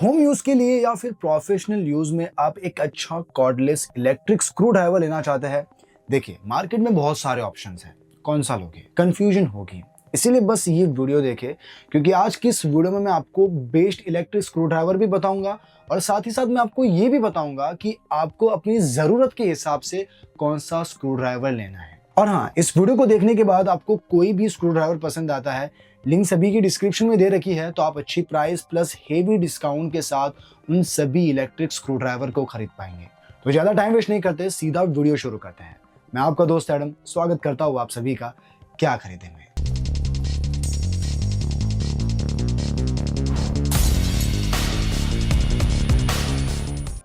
Home use के लिए या फिर प्रोफेशनल यूज में आप एक अच्छा कॉर्डलेस इलेक्ट्रिक स्क्रू ड्राइवर लेना चाहते हैं। देखिए, मार्केट में बहुत सारे ऑप्शंस हैं, कौन सा लोगे, कंफ्यूजन होगी। इसीलिए बस ये वीडियो देखे, क्योंकि आज की इस वीडियो में मैं आपको बेस्ट इलेक्ट्रिक स्क्रू ड्राइवर भी बताऊंगा और साथ ही साथ मैं आपको ये भी बताऊंगा कि आपको अपनी जरूरत के हिसाब से कौन सा स्क्रू ड्राइवर लेना है। और हाँ, इस वीडियो को देखने के बाद आपको कोई भी स्क्रू ड्राइवर पसंद आता है, लिंक सभी की डिस्क्रिप्शन में दे रखी है, तो आप अच्छी प्राइस प्लस हेवी डिस्काउंट के साथ उन सभी इलेक्ट्रिक स्क्रू ड्राइवर को खरीद पाएंगे। तो ज्यादा टाइम वेस्ट नहीं करते, सीधा वीडियो शुरू करते हैं। मैं आपका दोस्त एडम स्वागत करता हूँ आप सभी का क्या खरीदे में।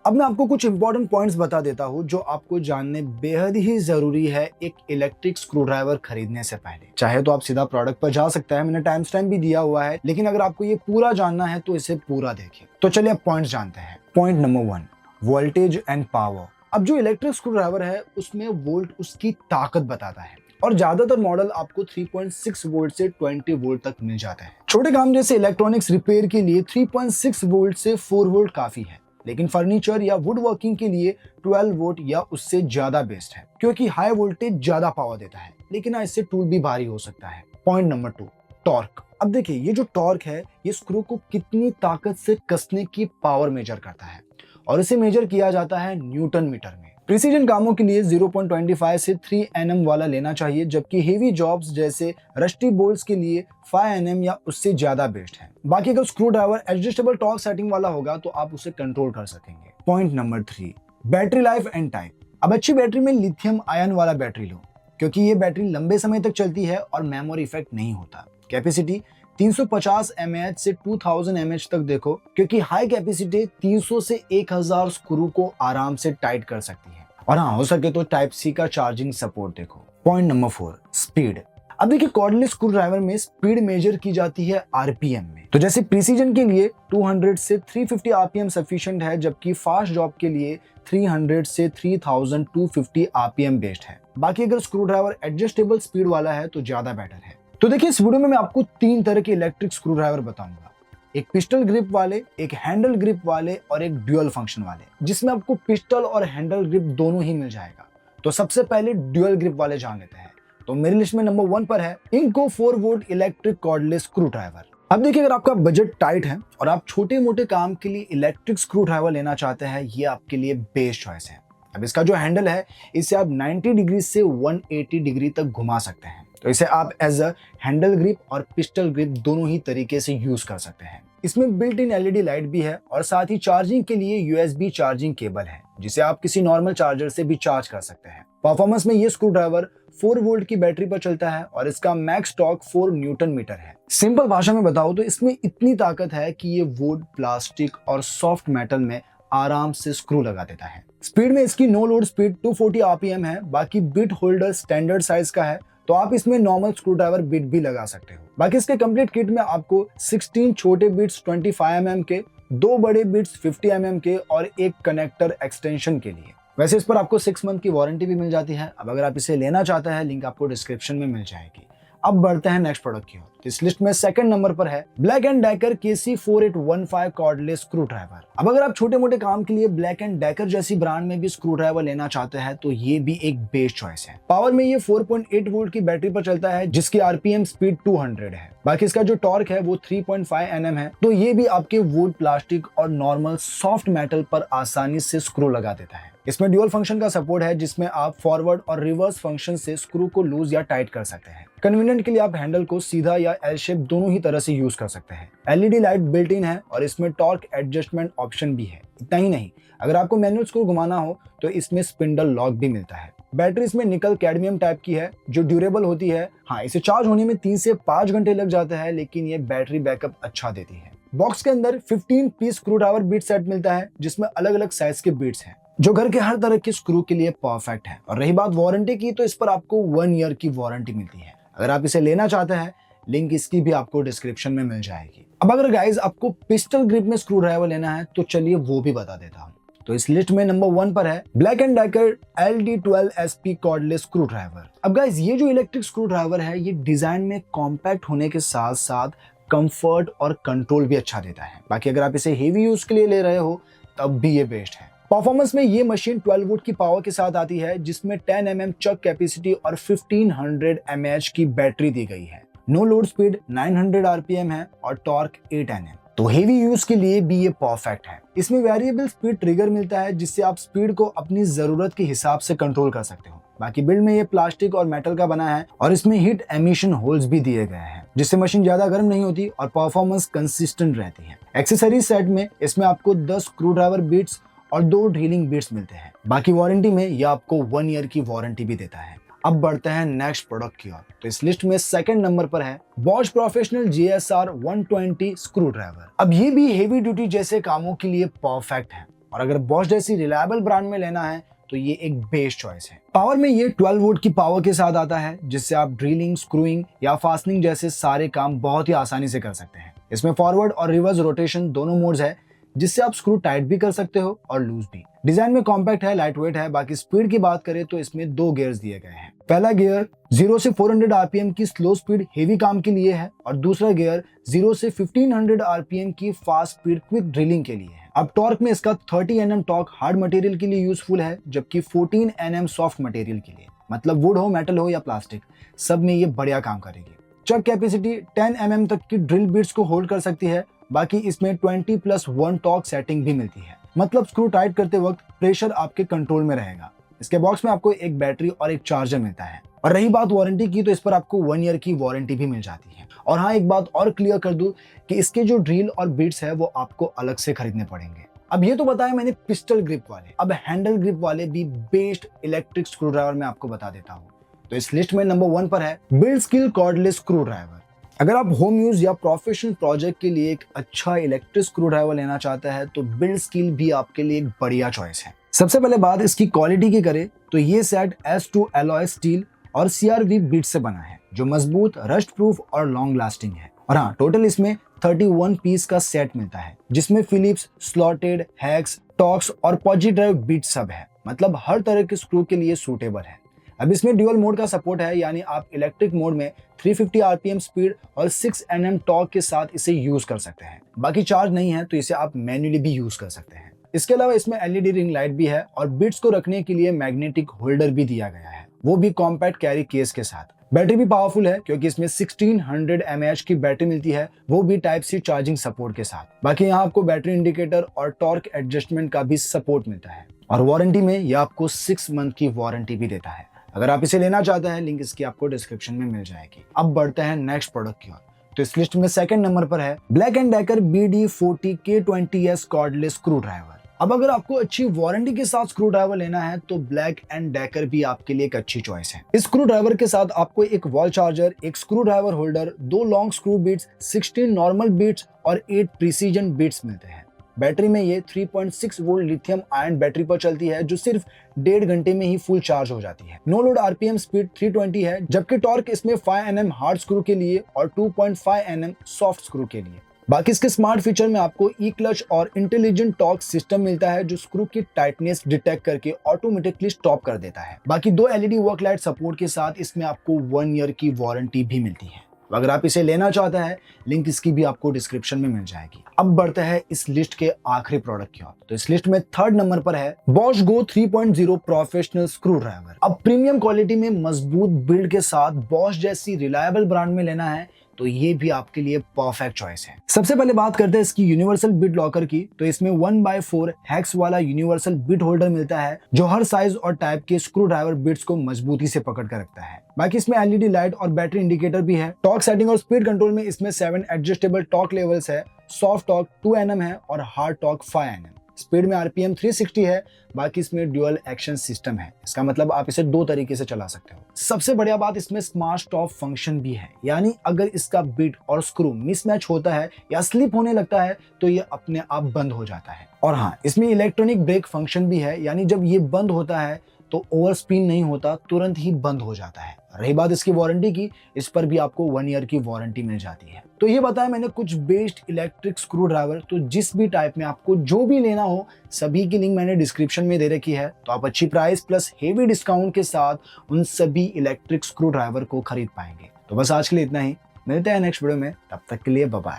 अब मैं आपको कुछ इंपॉर्टेंट पॉइंट्स बता देता हूं जो आपको जानने बेहद ही जरूरी है एक इलेक्ट्रिक स्क्रू ड्राइवर खरीदने से पहले। चाहे तो आप सीधा प्रोडक्ट पर जा सकते हैं, मैंने टाइम स्टैम्प भी दिया हुआ है, लेकिन अगर आपको ये पूरा जानना है तो इसे पूरा देखिए। तो चलिए अब पॉइंट्स जानते हैं। Point number 1, voltage and power. अब जो इलेक्ट्रिक स्क्रू ड्राइवर है उसमें वोल्ट उसकी ताकत बताता है और ज्यादातर मॉडल आपको 3.6 वोल्ट से 20 वोल्ट तक मिल जाता है। छोटे काम जैसे इलेक्ट्रॉनिक्स रिपेयर के लिए 3.6 वोल्ट से 4 वोल्ट काफी है, लेकिन फर्नीचर या वुड वर्किंग के लिए 12 वोल्ट या उससे ज्यादा बेस्ट है, क्योंकि हाई वोल्टेज ज्यादा पावर देता है, लेकिन इससे टूल भी भारी हो सकता है। Point number 2, torque. अब देखिए, ये जो टॉर्क है ये स्क्रू को कितनी ताकत से कसने की पावर मेजर करता है और इसे मेजर किया जाता है न्यूटन मीटर में। प्रिसीजन कामों के लिए 0.25 से 3 nm वाला लेना चाहिए, जबकि हेवी जॉब्स जैसे रस्टी बोल्ट्स के लिए 5 nm या उससे ज्यादा बेस्ट है। बाकी अगर screw driver adjustable torque setting वाला होगा तो आप उसे कंट्रोल कर सकेंगे। Point number 3, battery life and time. अब अच्छी बैटरी में लिथियम आयन वाला बैटरी लो, क्योंकि ये बैटरी लंबे समय तक चलती है और मेमोरी इफेक्ट नहीं होता। कैपेसिटी 350 mAh से 2000 mAh तक देखो, क्योंकि हाई कैपेसिटी 300 से 1000 स्क्रू को आराम से टाइट कर सकती है। और हाँ, हो सके तो टाइप सी का चार्जिंग सपोर्ट देखो। Point number 4, speed. अब देखिए, कॉर्डलेस स्क्रू ड्राइवर में स्पीड मेजर की जाती है आरपीएम में। तो जैसे प्रिसीजन के लिए 200 से 350 आरपीएम सफिशिएंट है, जबकि फास्ट जॉब के लिए 300 से 3250 आरपीएम बेस्ट है। बाकी अगर स्क्रू ड्राइवर एडजस्टेबल स्पीड वाला है तो ज्यादा बेटर है। तो देखिए, इस वीडियो में मैं आपको 3 तरह के इलेक्ट्रिक स्क्रू ड्राइवर बताऊंगा, एक पिस्टल ग्रिप वाले, एक हैंडल ग्रिप वाले और एक ड्यूअल फंक्शन वाले, जिसमें आपको पिस्टल और हैंडल ग्रिप दोनों ही मिल जाएगा। तो सबसे पहले ड्यूअल ग्रिप वाले जान लेते हैं। तो मेरी लिस्ट में नंबर 1 पर है इंको 4 volt electric cordless screw driver. अब देखिए, अगर आपका बजट टाइट है और आप छोटे मोटे काम के लिए इलेक्ट्रिक स्क्रू ड्राइवर लेना चाहते हैं, ये आपके लिए बेस्ट चॉइस है। अब इसका जो हैंडल है इसे आप 90 डिग्री से 180 डिग्री तक घुमा सकते हैं, तो इसे आप एज अ हैंडल ग्रिप और पिस्टल ग्रिप दोनों ही तरीके से यूज कर सकते हैं। इसमें बिल्ट इन एलईडी लाइट भी है और साथ ही चार्जिंग के लिए यूएसबी चार्जिंग केबल है, जिसे आप किसी नॉर्मल चार्जर से भी चार्ज कर सकते हैं। परफॉर्मेंस में ये स्क्रू ड्राइवर 4 वोल्ट की बैटरी पर चलता है और इसका मैक्स टॉर्क 4 न्यूटन मीटर है। सिंपल भाषा में बताऊं तो इसमें इतनी ताकत है कि ये वुड, प्लास्टिक और सॉफ्ट मेटल में आराम से स्क्रू लगा देता है। स्पीड में इसकी नो लोड स्पीड 240 आरपीएम है। बाकी बिट होल्डर स्टैंडर्ड साइज का है, तो आप इसमें नॉर्मल स्क्रू ड्राइवर बिट भी लगा सकते हो। बाकी इसके कंप्लीट किट में आपको 16 छोटे बिट्स 25 mm के, 2 बड़े बिट्स 50 mm के और एक कनेक्टर एक्सटेंशन के लिए। वैसे इस पर आपको 6 मंथ की वारंटी भी मिल जाती है। अब अगर आप इसे लेना चाहते हैं, लिंक आपको डिस्क्रिप्शन में मिल जाएगी। अब बढ़ते हैं नेक्स्ट प्रोडक्ट की ओर। इस लिस्ट में सेकंड नंबर पर है black and decker KC4815 cordless screw driver. अब अगर आप छोटे मोटे काम के लिए ब्लैक एंड डेकर जैसी ब्रांड में भी स्क्रू ड्राइवर लेना चाहते हैं, तो ये भी एक बेस्ट चॉइस है। पावर में ये 4.8 वोल्ट की बैटरी पर चलता है, जिसकी आरपीएम स्पीड 200 है। बाकी इसका जो टॉर्क है वो 3.5 nm है, तो ये भी आपके वुड, प्लास्टिक और नॉर्मल सॉफ्ट मेटल पर आसानी से स्क्रू लगा देता है। इसमें ड्यूअल फंक्शन का सपोर्ट है, जिसमें आप फॉरवर्ड और रिवर्स फंक्शन से स्क्रू को लूज या टाइट कर सकते हैं। कन्वीनियंट के लिए आप हैंडल को सीधा या एल शेप दोनों ही तरह से यूज कर सकते हैं। एलईडी लाइट बिल्ट इन है और इसमें टॉर्क एडजस्टमेंट ऑप्शन भी है। इतना ही नहीं, अगर आपको मैनुअल स्क्रू घुमाना हो तो इसमें स्पिंडल लॉक भी मिलता है। बैटरी इसमें निकल कैडमियम टाइप की है, जो ड्यूरेबल होती है। हाँ, इसे चार्ज होने में 3 से 5 घंटे लग जाते हैं, लेकिन ये बैटरी बैकअप अच्छा देती है। बॉक्स के अंदर 15 piece screwdriver bit set मिलता है, जिसमें अलग अलग साइज के बीट्स हैं, जो घर के हर तरह के स्क्रू के लिए परफेक्ट है। और रही बात वारंटी की, तो इस पर आपको 1 ईयर की वारंटी मिलती है। अगर आप इसे लेना चाहते हैं, लिंक इसकी भी आपको डिस्क्रिप्शन में मिल जाएगी। अब अगर गाइज आपको पिस्टल ग्रिप में स्क्रू ड्राइवर लेना है, तो चलिए वो भी बता देता हूँ। तो इस लिस्ट में नंबर 1 पर है black and decker LD12SP cordless screw driver. अब गाइज, ये जो इलेक्ट्रिक स्क्रू ड्राइवर है, ये डिजाइन में कॉम्पैक्ट होने के साथ साथ कंफर्ट और कंट्रोल भी अच्छा देता है। बाकी अगर आप इसे हेवी यूज के लिए ले रहे हो तब भी ये बेस्ट है। परफॉर्मेंस में ये मशीन 12 वोल्ट की पावर के साथ आती है, जिसमें 10 mm चक कैपेसिटी और 1500 mAh की बैटरी दी गई है। नो लोड स्पीड 900 RPM है और टॉर्क 8 Nm, तो हेवी यूज के लिए भी ये परफेक्ट है। इसमें वेरिएबल स्पीड ट्रिगर मिलता है, जिससे आप स्पीड को अपनी जरूरत के हिसाब से कंट्रोल कर सकते हो। बाकी बिल्ड में ये प्लास्टिक और मेटल का बना है और इसमें हीट एमिशन होल्स भी दिए गए हैं, जिससे मशीन ज्यादा गर्म नहीं होती और परफॉर्मेंस कंसिस्टेंट रहती है। एक्सेसरीज सेट में इसमें आपको 10 स्क्रू ड्राइवर बिट्स और 2 ड्रिलिंग बिट्स मिलते हैं। बाकी वारंटी में ये आपको 1 ईयर की वारंटी भी देता है। अब बढ़ते हैं नेक्स्ट प्रोडक्ट की ओर। तो इस लिस्ट में सेकंड नंबर पर है Bosch professional GSR 120 screw driver. अब ये भी हेवी ड्यूटी जैसे कामों के लिए परफेक्ट है और अगर बॉश जैसी रिलायबल ब्रांड में लेना है तो ये एक बेस्ट चॉइस है। पावर में ये 12 वोल्ट की पावर के साथ आता है, जिससे आप ड्रिलिंग, स्क्रूइंग या फास्टनिंग जैसे सारे काम बहुत ही आसानी से कर सकते हैं। इसमें फॉरवर्ड और रिवर्स रोटेशन दोनों मोड्स है, जिससे आप स्क्रू टाइट भी कर सकते हो और लूज भी। डिजाइन में कॉम्पैक्ट है, लाइट वेट है। बाकी स्पीड की बात करें तो इसमें 2 गियर्स दिए गए हैं। पहला गियर 0 से 400 RPM की स्लो स्पीड हेवी काम के लिए है और दूसरा गियर 0 से 1500 RPM की फास्ट स्पीड क्विक ड्रिलिंग के लिए है। अब टॉर्क में इसका 30 Nm टॉर्क हार्ड मटेरियल के लिए यूजफुल है, जबकि 14 Nm सॉफ्ट मटेरियल के लिए, मतलब वुड हो, मेटल हो या प्लास्टिक, सब में ये बढ़िया काम करेगी। चक कैपेसिटी 10 mm तक की ड्रिल बिट्स को होल्ड कर सकती है। बाकी इसमें 20+1 टॉर्क सेटिंग भी मिलती है, मतलब स्क्रू टाइट करते वक्त प्रेशर आपके कंट्रोल में रहेगा। इसके बॉक्स में आपको एक बैटरी और एक चार्जर मिलता है। और रही बात वारंटी की, तो इस पर आपको 1 ईयर की वारंटी भी मिल जाती है। और हाँ, एक बात और क्लियर कर दूं कि इसके जो ड्रिल और बिट्स है वो आपको अलग से खरीदने पड़ेंगे। अब ये तो बताया मैंने पिस्टल ग्रिप वाले, अब हैंडल ग्रिप वाले भी बेस्ट इलेक्ट्रिक स्क्रू ड्राइवर मैं आपको बता देता हूँ। तो इस लिस्ट में नंबर 1 पर है build skill cordless screw driver. अगर आप होम यूज या प्रोफेशनल प्रोजेक्ट के लिए एक अच्छा इलेक्ट्रिक स्क्रू ड्राइवर लेना चाहते हैं तो बिल्ड स्किल भी आपके लिए एक बढ़िया चॉइस है। सबसे पहले बात इसकी क्वालिटी की करें तो ये सेट S2 एलॉय स्टील और CRV बीट से बना है, जो मजबूत, रस्ट प्रूफ और लॉन्ग लास्टिंग है। और हाँ, टोटल इसमें 31 पीस का सेट मिलता है, जिसमें फिलिप्स, स्लॉटेड, हेक्स, टॉक्स और पॉजी ड्राइव बीट सब है, मतलब हर तरह के स्क्रू के लिए सूटेबल है। अब इसमें ड्यूअल मोड का सपोर्ट है, यानी आप इलेक्ट्रिक मोड में 350 RPM स्पीड और 6 Nm टॉर्क के साथ इसे यूज कर सकते हैं। बाकी चार्ज नहीं है तो इसे आप मैन्युअली भी यूज कर सकते हैं। इसके अलावा इसमें LED रिंग लाइट भी है और बिट्स को रखने के लिए मैग्नेटिक होल्डर भी दिया गया है, वो भी कॉम्पैक्ट कैरी केस के साथ। बैटरी भी पावरफुल है क्योंकि इसमें 1600 mAh की बैटरी मिलती है, वो भी टाइप सी चार्जिंग सपोर्ट के साथ। बाकी यहाँ आपको बैटरी इंडिकेटर और टॉर्क एडजस्टमेंट का भी सपोर्ट मिलता है। और वारंटी में यह आपको 6 मंथ की वारंटी भी देता है। अगर आप इसे लेना चाहते हैं, लिंक इसकी आपको डिस्क्रिप्शन में मिल जाएगी। अब बढ़ते हैं नेक्स्ट प्रोडक्ट की ओर। तो इस लिस्ट में सेकंड नंबर पर है black and decker BD40 K20S cordless screw driver. अब अगर आपको अच्छी वारंटी के साथ स्क्रू ड्राइवर लेना है तो ब्लैक एंड डेकर भी आपके लिए एक अच्छी चॉइस है। इस स्क्रू ड्राइवर के साथ आपको एक वॉल चार्जर, एक screw driver holder, 2 long screw bits, 16 normal bits और 8 प्रिसीजन बिट्स मिलते हैं। बैटरी में ये 3.6 वोल्ट लिथियम आयन बैटरी पर चलती है, जो सिर्फ 1.5 घंटे में ही फुल चार्ज हो जाती है। नो लोड RPM स्पीड 320 है, जबकि टॉर्क इसमें 5 Nm हार्ड स्क्रू के लिए और 2.5 Nm सॉफ्ट स्क्रू के लिए। बाकी इसके स्मार्ट फीचर में आपको ई क्लच और इंटेलिजेंट टॉर्क सिस्टम मिलता है, जो स्क्रू की टाइटनेस डिटेक्ट करके ऑटोमेटिकली स्टॉप कर देता है। बाकी 2 LED वर्क लाइट सपोर्ट के साथ इसमें आपको 1 ईयर की वारंटी भी मिलती है। अगर आप इसे लेना चाहते हैं, लिंक इसकी भी आपको डिस्क्रिप्शन में मिल जाएगी। अब बढ़ते हैं इस लिस्ट के आखिरी प्रोडक्ट की ओर। तो इस लिस्ट में थर्ड नंबर पर है बॉश गो 3.0 प्रोफेशनल स्क्रू ड्राइवर। अब प्रीमियम क्वालिटी में मजबूत बिल्ड के साथ बॉश जैसी रिलायबल ब्रांड में लेना है तो ये भी आपके लिए परफेक्ट चॉइस है। सबसे पहले बात करते हैं इसकी यूनिवर्सल बिट लॉकर की। तो इसमें 1/4 हेक्स वाला यूनिवर्सल बिट होल्डर मिलता है, जो हर साइज और टाइप के स्क्रू ड्राइवर बिट्स को मजबूती से पकड़ कर रखता है। बाकी इसमें LED लाइट और बैटरी इंडिकेटर भी है। टॉर्क सेटिंग और स्पीड कंट्रोल में इसमें 7 एडजस्टेबल टॉर्क लेवल्स है। सॉफ्ट टॉर्क 2 Nm है और हार्ड टॉर्क 5 Nm। स्पीड में RPM 360 है। बाकी इसमें ड्यूअल एक्शन सिस्टम है, इसका मतलब आप इसे 2 तरीके से चला सकते हो। सबसे बढ़िया बात, इसमें स्मार्ट स्टॉप फंक्शन भी है, यानी अगर इसका बिट और स्क्रू मिसमैच होता है या स्लिप होने लगता है तो ये अपने आप बंद हो जाता है। और हाँ, इसमें इलेक्ट्रॉनिक ब्रेक फंक्शन भी है, यानी जब ये बंद होता है तो ओवर स्पिन नहीं होता, तुरंत ही बंद हो जाता है। रही बात इसकी वारंटी की, इस पर भी आपको 1 ईयर की वारंटी मिल जाती है। तो ये बताया मैंने कुछ बेस्ट इलेक्ट्रिक स्क्रू ड्राइवर। तो जिस भी टाइप में आपको जो भी लेना हो, सभी की लिंक मैंने डिस्क्रिप्शन में दे रखी है। तो आप अच्छी प्राइस प्लस हेवी डिस्काउंट के साथ उन सभी इलेक्ट्रिक स्क्रू ड्राइवर को खरीद पाएंगे। तो बस आज के लिए इतना ही। मिलते हैं नेक्स्ट वीडियो में, तब तक के लिए बाय बाय।